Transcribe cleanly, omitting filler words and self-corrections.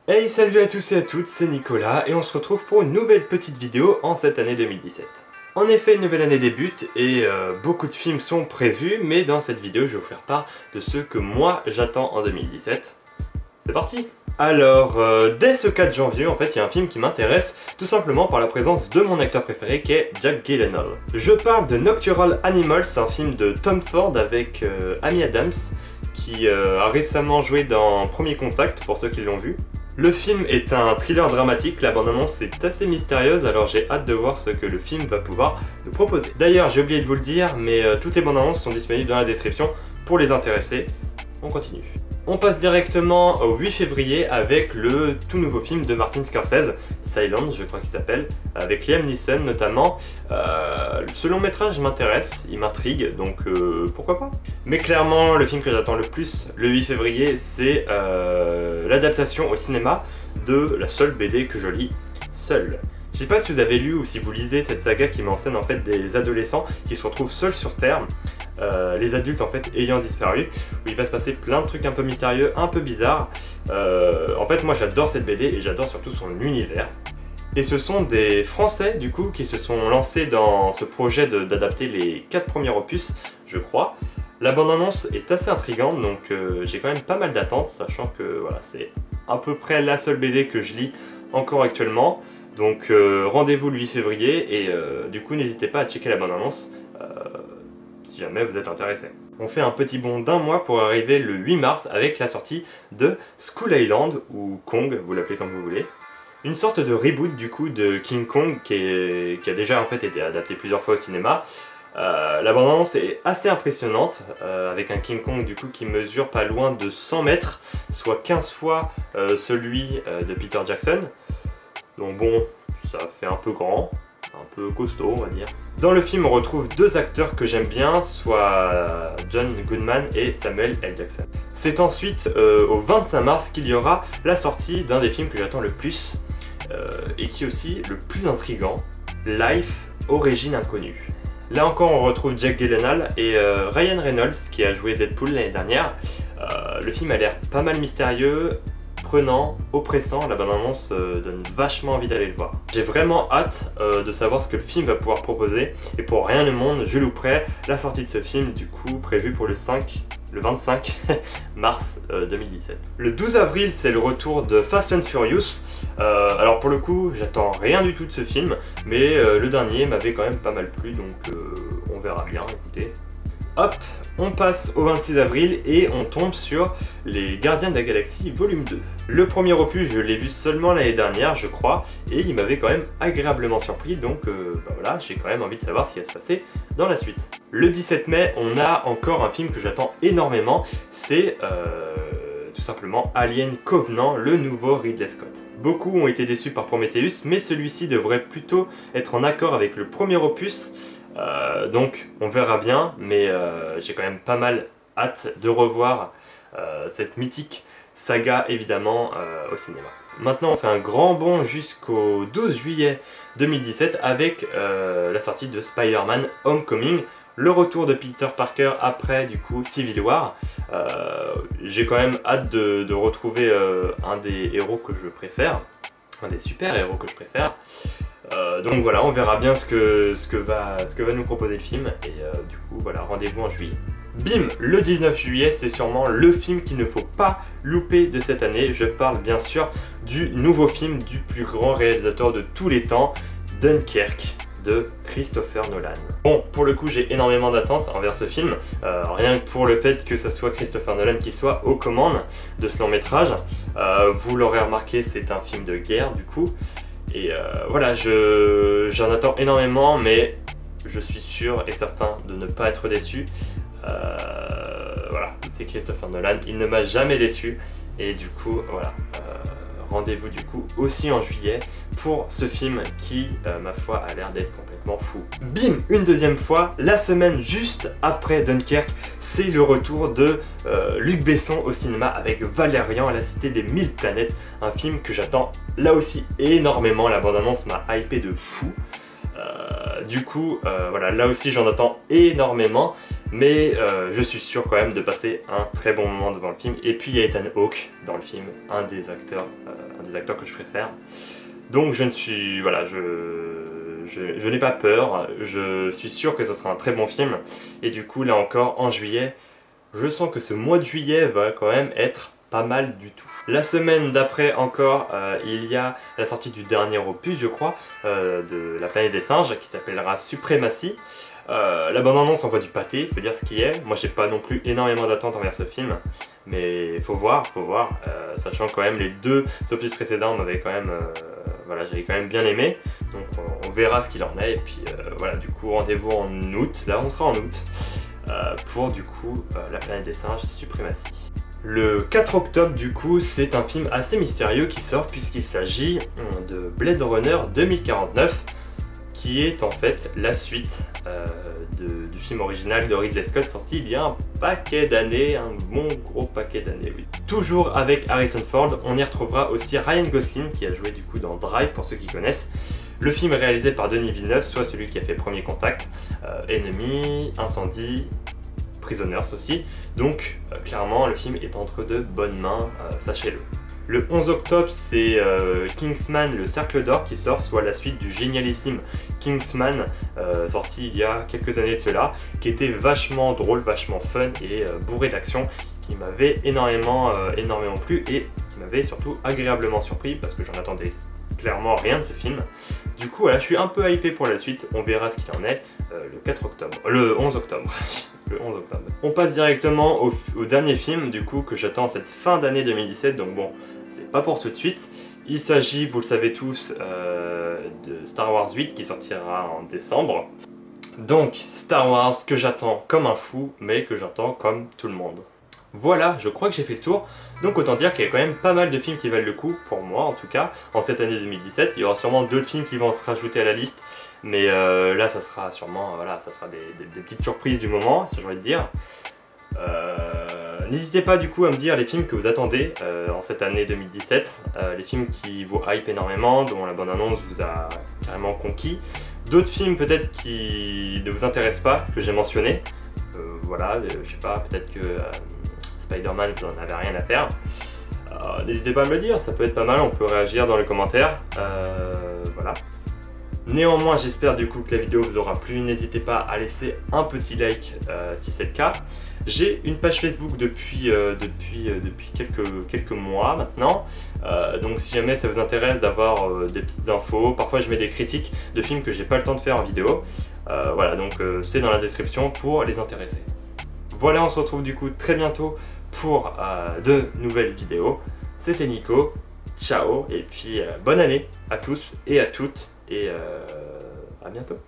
Hey, salut à tous et à toutes, c'est Nicolas et on se retrouve pour une nouvelle petite vidéo en cette année 2017. En effet, une nouvelle année débute et beaucoup de films sont prévus, mais dans cette vidéo je vais vous faire part de ceux que moi j'attends en 2017. C'est parti! Alors, dès ce 4 janvier, en fait, il y a un film qui m'intéresse, tout simplement par la présence de mon acteur préféré, qui est Jack Gyllenhaal. Je parle de Nocturnal Animals, un film de Tom Ford avec Amy Adams, qui a récemment joué dans Premier Contact, pour ceux qui l'ont vu. Le film est un thriller dramatique, la bande-annonce est assez mystérieuse, alors j'ai hâte de voir ce que le film va pouvoir nous proposer. D'ailleurs, j'ai oublié de vous le dire, mais toutes les bandes-annonces sont disponibles dans la description pour les intéressés. On continue. On passe directement au 8 février avec le tout nouveau film de Martin Scorsese, Silence je crois qu'il s'appelle, avec Liam Neeson notamment. Ce long métrage m'intéresse, il m'intrigue, donc pourquoi pas. Mais clairement le film que j'attends le plus le 8 février c'est l'adaptation au cinéma de la seule BD que je lis, Seul. Je sais pas si vous avez lu ou si vous lisez cette saga qui m'enseigne en fait des adolescents qui se retrouvent seuls sur Terre, les adultes en fait ayant disparu, où il va se passer plein de trucs un peu mystérieux, un peu bizarres. En fait moi j'adore cette BD et j'adore surtout son univers. Et ce sont des Français du coup qui se sont lancés dans ce projet d'adapter les 4 premiers opus, je crois. La bande-annonce est assez intrigante, donc j'ai quand même pas mal d'attentes, sachant que voilà, c'est à peu près la seule BD que je lis encore actuellement. Donc rendez-vous le 8 février et du coup n'hésitez pas à checker la bande-annonce si jamais vous êtes intéressé. On fait un petit bond d'un mois pour arriver le 8 mars avec la sortie de Skull Island, ou Kong, vous l'appelez comme vous voulez. Une sorte de reboot du coup de King Kong qui a déjà en fait été adapté plusieurs fois au cinéma. La bande-annonce est assez impressionnante, avec un King Kong du coup qui mesure pas loin de 100 mètres, soit 15 fois celui de Peter Jackson. Donc bon, ça fait un peu grand, un peu costaud on va dire. Dans le film on retrouve deux acteurs que j'aime bien, soit John Goodman et Samuel L. Jackson. C'est ensuite au 25 mars qu'il y aura la sortie d'un des films que j'attends le plus, et qui est aussi le plus intriguant, Life, Origine Inconnue. Là encore on retrouve Jack Gyllenhaal et Ryan Reynolds qui a joué Deadpool l'année dernière. Le film a l'air pas mal mystérieux, prenant, oppressant, la bande-annonce donne vachement envie d'aller le voir. J'ai vraiment hâte de savoir ce que le film va pouvoir proposer, et pour rien au monde, je louperai la sortie de ce film, du coup prévue pour le 25 mars 2017. Le 12 avril, c'est le retour de Fast and Furious. Alors pour le coup, j'attends rien du tout de ce film, mais le dernier m'avait quand même pas mal plu, donc on verra bien, écoutez. Hop, on passe au 26 avril et on tombe sur les Gardiens de la Galaxie volume 2. Le premier opus, je l'ai vu seulement l'année dernière, je crois, et il m'avait quand même agréablement surpris, donc bah voilà, j'ai quand même envie de savoir ce qui va se passer dans la suite. Le 17 mai, on a encore un film que j'attends énormément, c'est tout simplement Alien Covenant, le nouveau Ridley Scott. Beaucoup ont été déçus par Prometheus, mais celui-ci devrait plutôt être en accord avec le premier opus. Donc on verra bien, mais j'ai quand même pas mal hâte de revoir cette mythique saga évidemment au cinéma. Maintenant on fait un grand bond jusqu'au 12 juillet 2017 avec la sortie de Spider-Man Homecoming, le retour de Peter Parker après du coup Civil War. J'ai quand même hâte de retrouver un des héros que je préfère, un des super-héros que je préfère. Donc voilà, on verra bien ce que va nous proposer le film, et du coup voilà, rendez-vous en juillet. Bim, le 19 juillet, c'est sûrement le film qu'il ne faut pas louper de cette année. Je parle bien sûr du nouveau film du plus grand réalisateur de tous les temps, Dunkerque, de Christopher Nolan. Bon, pour le coup j'ai énormément d'attentes envers ce film, rien que pour le fait que ce soit Christopher Nolan qui soit aux commandes de ce long métrage. Vous l'aurez remarqué, c'est un film de guerre du coup. Et voilà, j'en attends énormément, mais je suis sûr et certain de ne pas être déçu. Voilà, c'est Christopher Nolan, il ne m'a jamais déçu. Et du coup, voilà, rendez-vous du coup aussi en juillet pour ce film qui, ma foi, a l'air d'être complètement fou. Bim, une deuxième fois, la semaine juste après Dunkerque, c'est le retour de Luc Besson au cinéma avec Valérian à la Cité des 1000 planètes, un film que j'attends là aussi énormément. La bande-annonce m'a hypé de fou. Du coup, voilà, là aussi j'en attends énormément, mais je suis sûr quand même de passer un très bon moment devant le film. Et puis il y a Ethan Hawke dans le film, un des acteurs que je préfère. Donc je ne suis, voilà, je n'ai pas peur, je suis sûr que ce sera un très bon film. Et du coup, là encore, en juillet, je sens que ce mois de juillet va quand même être pas mal du tout. La semaine d'après encore, il y a la sortie du dernier opus, je crois, de La planète des singes, qui s'appellera Supremacy. La bande-annonce envoie du pâté, faut dire ce qui est. Moi j'ai pas non plus énormément d'attentes envers ce film, mais faut voir, sachant quand même les deux opus précédents m'avaient quand même, voilà, j'avais quand même bien aimé. Donc on verra ce qu'il en est, et puis voilà, du coup rendez-vous en août, là on sera en août, pour du coup La planète des singes Supremacy. Le 4 octobre du coup c'est un film assez mystérieux qui sort puisqu'il s'agit de Blade Runner 2049 qui est en fait la suite du film original de Ridley Scott sorti il y a un paquet d'années, un bon gros paquet d'années, oui. Toujours avec Harrison Ford, on y retrouvera aussi Ryan Gosling qui a joué du coup dans Drive pour ceux qui connaissent. Le film est réalisé par Denis Villeneuve, soit celui qui a fait Premier Contact, Enemy, Incendie, Prisoners aussi, donc clairement le film est entre de bonnes mains, sachez-le. Le 11 octobre c'est Kingsman le Cercle d'Or qui sort, soit la suite du génialissime Kingsman sorti il y a quelques années de cela, qui était vachement drôle, vachement fun et bourré d'action, qui m'avait énormément plu et qui m'avait surtout agréablement surpris parce que j'en attendais clairement rien de ce film. Du coup voilà, je suis un peu hypé pour la suite, on verra ce qu'il en est le 11 octobre. Le 11 octobre. On passe directement au dernier film du coup que j'attends cette fin d'année 2017, donc bon, c'est pas pour tout de suite. Il s'agit, vous le savez tous, de Star Wars 8 qui sortira en décembre. Donc Star Wars que j'attends comme un fou, mais que j'attends comme tout le monde. Voilà, je crois que j'ai fait le tour, donc autant dire qu'il y a quand même pas mal de films qui valent le coup, pour moi en tout cas, en cette année 2017. Il y aura sûrement d'autres films qui vont se rajouter à la liste, mais là ça sera sûrement, voilà, ça sera des petites surprises du moment, si j'ai envie de dire. N'hésitez pas du coup à me dire les films que vous attendez en cette année 2017, les films qui vous hype énormément, dont la bande-annonce vous a carrément conquis. D'autres films peut-être qui ne vous intéressent pas, que j'ai mentionné. Voilà, je sais pas, peut-être que Spider-Man vous en avez rien à faire. N'hésitez pas à me le dire, ça peut être pas mal, on peut réagir dans les commentaires. Voilà. Néanmoins, j'espère du coup que la vidéo vous aura plu. N'hésitez pas à laisser un petit like si c'est le cas. J'ai une page Facebook depuis quelques mois maintenant. Donc si jamais ça vous intéresse d'avoir des petites infos, parfois je mets des critiques de films que j'ai pas le temps de faire en vidéo. Voilà, donc c'est dans la description pour les intéresser. Voilà, on se retrouve du coup très bientôt pour de nouvelles vidéos. C'était Nico, ciao, et puis bonne année à tous et à toutes, et à bientôt.